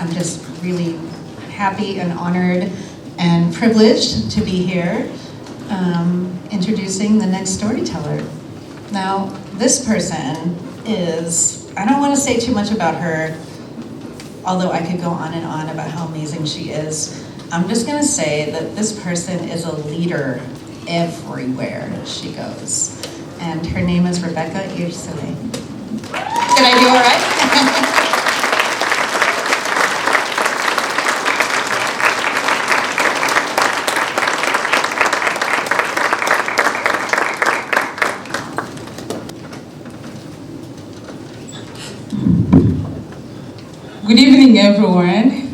I'm just really happy and honored and privileged to be here introducing the next storyteller. Now, this person is, I don't want to say too much about her, although I could go on and on about how amazing she is. I'm just going to say that this person is a leader everywhere she goes. And her name is Rebecca Ursule. Did I do all right? Good evening, everyone.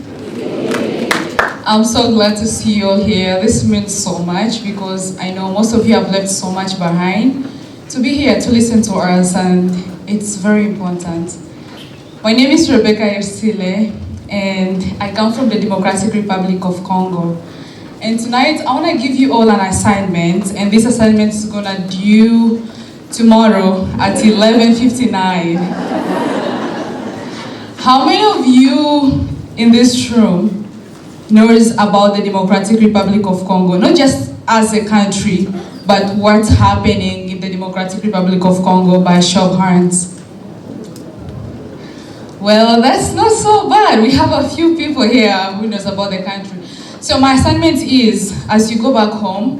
I'm so glad to see you all here. This means so much because I know most of you have left so much behind to be here to listen to us, and it's very important. My name is Rebecca Ursule, and I come from the Democratic Republic of Congo. And tonight, I want to give you all an assignment, and this assignment is going to due tomorrow at 11:59. How many of you in this room knows about the Democratic Republic of Congo? Not just as a country, but what's happening in the Democratic Republic of Congo by show of hands? Well, that's not so bad. We have a few people here who knows about the country. So my assignment is, as you go back home,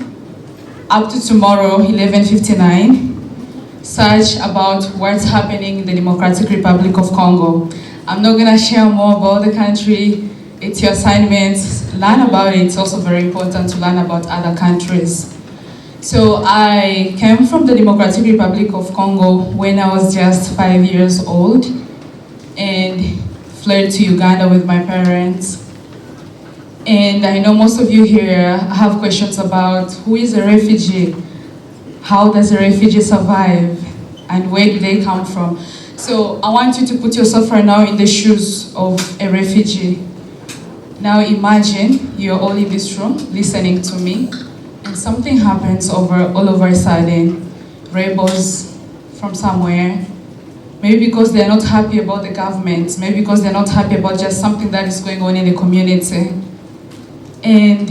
up to tomorrow, 11:59, search about what's happening in the Democratic Republic of Congo. I'm not gonna share more about the country. It's your assignment. Learn about it. It's also very important to learn about other countries. So I came from the Democratic Republic of Congo when I was just 5 years old and fled to Uganda with my parents. And I know most of you here have questions about who is a refugee, how does a refugee survive, and where do they come from. So I want you to put yourself right now in the shoes of a refugee. Now imagine you're all in this room listening to me, and something happens all over a sudden. Rebels from somewhere, maybe because they're not happy about the government, maybe because they're not happy about just something that is going on in the community. And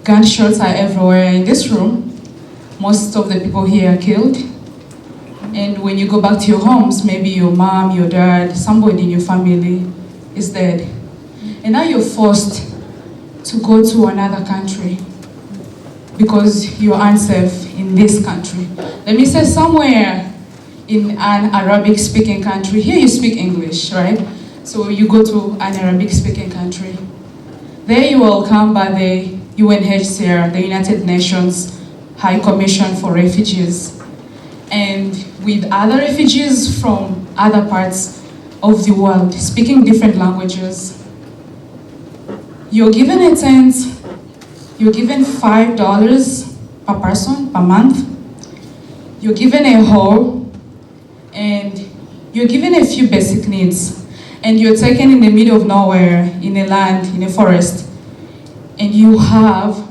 gunshots are everywhere in this room. Most of the people here are killed. And when you go back to your homes, maybe your mom, your dad, somebody in your family is dead. And now you're forced to go to another country because you're unsafe in this country. Let me say somewhere in an Arabic-speaking country. Here you speak English, right? So you go to an Arabic-speaking country. There you will come by the UNHCR, the United Nations High Commission for Refugees, and with other refugees from other parts of the world, speaking different languages. You're given a tent, you're given $5 per person per month, you're given a hole, and you're given a few basic needs. And you're taken in the middle of nowhere, in a land, in a forest, and you have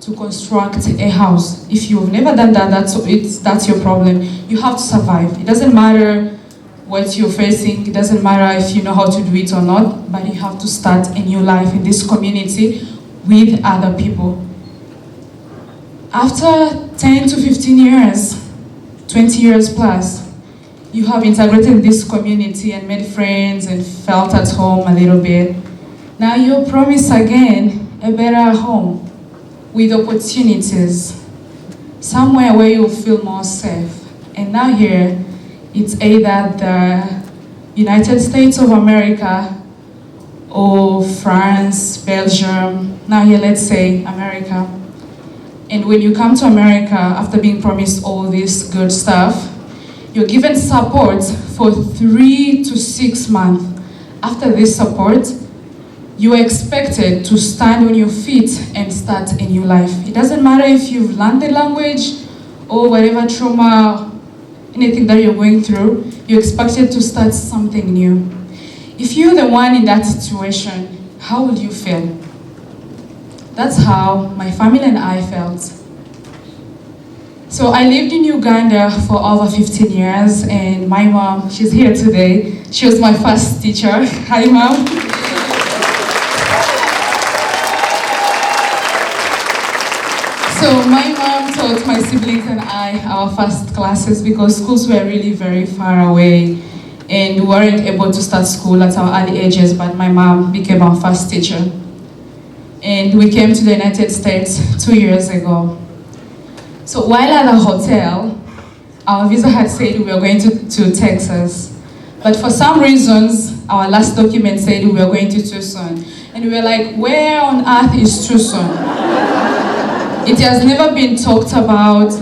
to construct a house. If you've never done that, that's your problem. You have to survive. It doesn't matter what you're facing, it doesn't matter if you know how to do it or not, but you have to start a new life in this community with other people. After 10 to 15 years, 20 years plus, you have integrated this community and made friends and felt at home a little bit. Now you're promised again a better home with opportunities, somewhere where you feel more safe. And now here, it's either the United States of America or France, Belgium, now here let's say America. And when you come to America, after being promised all this good stuff, you're given support for 3 to 6 months. After this support, you are expected to stand on your feet and start a new life. It doesn't matter if you've learned the language or whatever trauma, anything that you're going through, you're expected to start something new. If you're the one in that situation, how would you feel? That's how my family and I felt. So I lived in Uganda for over 15 years, and my mom, she's here today. She was my first teacher. Hi, Mom. So my mom taught my siblings and I our first classes because schools were really very far away and we weren't able to start school at our early ages, but my mom became our first teacher. And we came to the United States 2 years ago. So while at the hotel, our visa had said we were going to Texas. But for some reasons, our last document said we were going to Tucson. And we were like, where on earth is Tucson? It has never been talked about.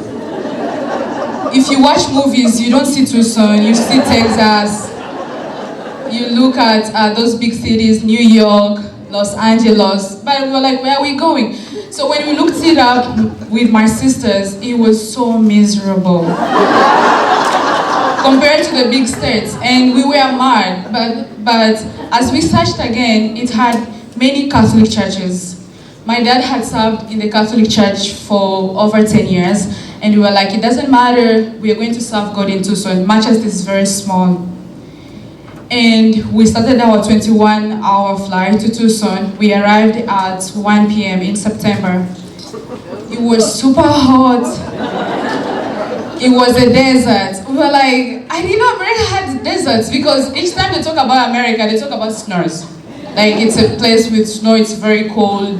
If you watch movies, you don't see Tucson, you see Texas. You look at those big cities, New York, Los Angeles, but we were like, where are we going? So when we looked it up with my sisters, it was so miserable compared to the big states, and we were mad. But as we searched again, it had many Catholic churches. My dad had served in the Catholic Church for over 10 years, and we were like, it doesn't matter, we are going to serve God in Tucson, much as this is very small. And we started our 21-hour flight to Tucson. We arrived at 1 p.m. in September. It was super hot. It was a desert. We were like, I didn't know America had deserts because each time they talk about America, they talk about snows. Like it's a place with snow, it's very cold.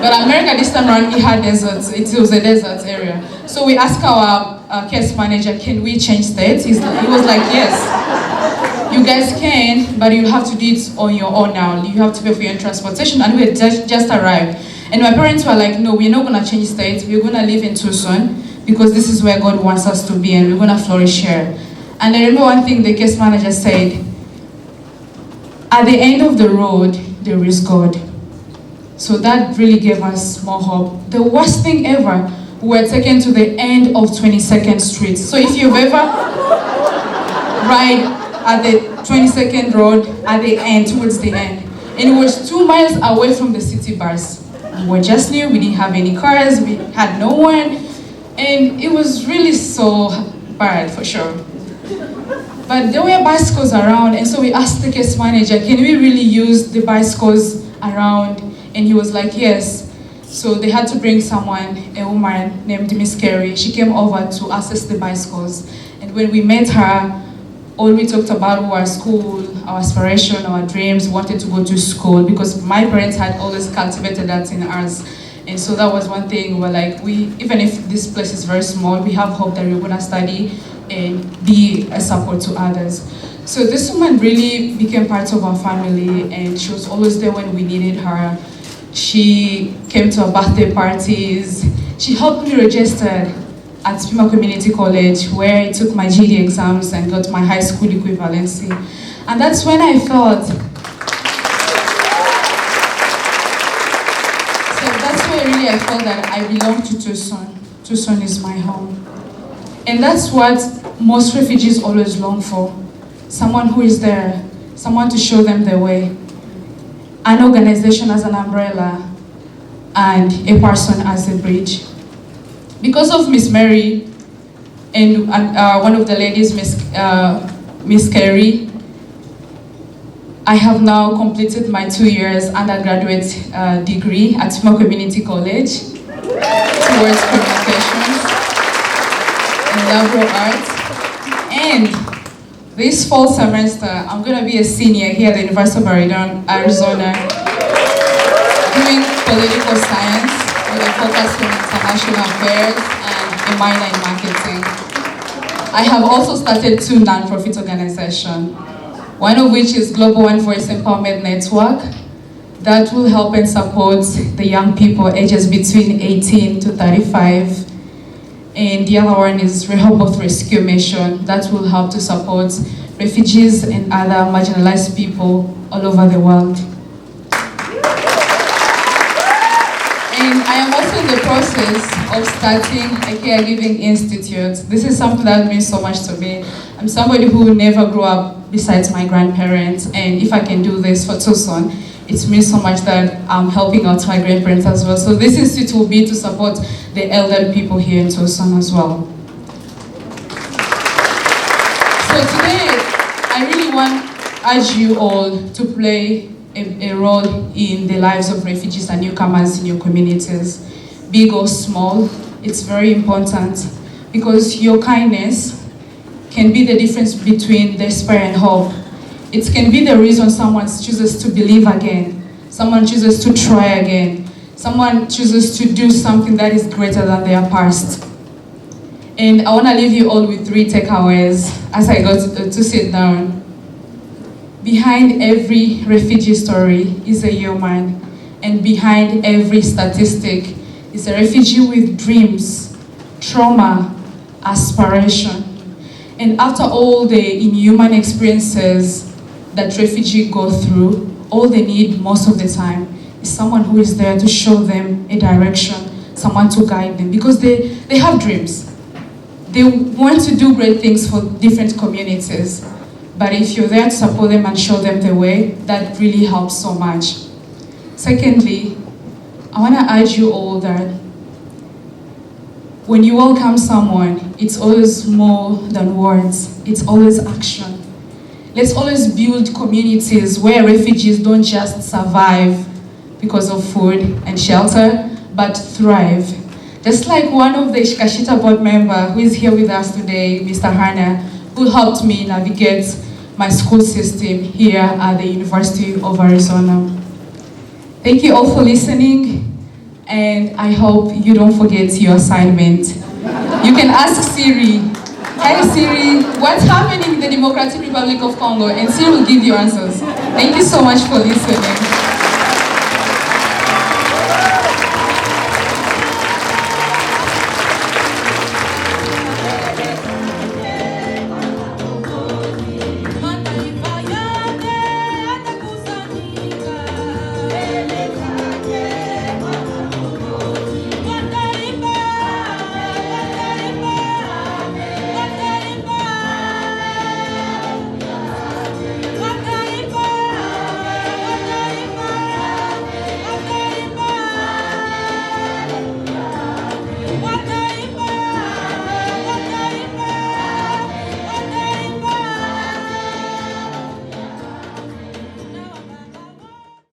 But America this time around, it had deserts. It was a desert area. So we asked our case manager, can we change states? He was like, yes. You guys can, but you have to do it on your own now. You have to pay for your transportation, and we had just arrived. And my parents were like, no, we're not gonna change states. We're gonna live in Tucson because this is where God wants us to be, and we're gonna flourish here. And I remember one thing the case manager said, at the end of the road, there is God. So that really gave us more hope. The worst thing ever, we were taken to the end of 22nd Street. So if you've ever ride at the 22nd road at the end, towards the end. And it was 2 miles away from the city bars. We were just new, we didn't have any cars, we had no one. And it was really so bad for sure. But there were bicycles around, and so we asked the case manager, can we really use the bicycles around? And he was like, yes. So they had to bring someone, a woman named Miss Carey. She came over to assess the bicycles. And when we met her, all we talked about was school, our aspiration, our dreams, wanted to go to school because my parents had always cultivated that in us. And so that was one thing we're like, even if this place is very small, we have hope that we're gonna study and be a support to others. So this woman really became part of our family, and she was always there when we needed her. She came to our birthday parties. She helped me register at Pima Community College, where I took my GED exams and got my high school equivalency. And that's when I felt, I felt that I belong to Tucson. Tucson is my home. And that's what most refugees always long for. Someone who is there, someone to show them the way. An organization as an umbrella, and a person as a bridge. Because of Miss Mary and one of the ladies, Miss Carey, I have now completed my 2 years undergraduate degree at Tucson Community College towards communications and liberal arts. And this fall semester, I'm going to be a senior here at the University of Arizona, doing political science with a focus on international affairs and a minor in marketing. I have also started 2 nonprofit organizations. One of which is Global One Voice Empowerment Network that will help and support the young people ages between 18 to 35. And the other one is Rehoboth Rescue Mission that will help to support refugees and other marginalized people all over the world. And I am also in the process of starting a caregiving institute. This is something that means so much to me. I'm somebody who never grew up besides my grandparents, and if I can do this for Tucson, it means so much that I'm helping out my grandparents as well. So this institute will be to support the elderly people here in Tucson as well. So today, I really want to urge you all to play a role in the lives of refugees and newcomers in your communities, big or small, it's very important because your kindness can be the difference between despair and hope. It can be the reason someone chooses to believe again, someone chooses to try again, someone chooses to do something that is greater than their past. And I want to leave you all with 3 takeaways as I go to sit down. Behind every refugee story is a human, and behind every statistic is a refugee with dreams, trauma, aspiration. And after all the inhuman experiences that refugees go through, all they need most of the time is someone who is there to show them a direction, someone to guide them, because they have dreams. They want to do great things for different communities. But if you're there to support them and show them the way, that really helps so much. Secondly, I want to urge you all that when you welcome someone, it's always more than words. It's always action. Let's always build communities where refugees don't just survive because of food and shelter, but thrive. Just like one of the Iskashitaa board member who is here with us today, Mr. Hana, who helped me navigate my school system here at the University of Arizona. Thank you all for listening, and I hope you don't forget your assignment. You can ask Siri, "Hi Siri, what's happening in the Democratic Republic of Congo?" And Siri will give you answers. Thank you so much for listening.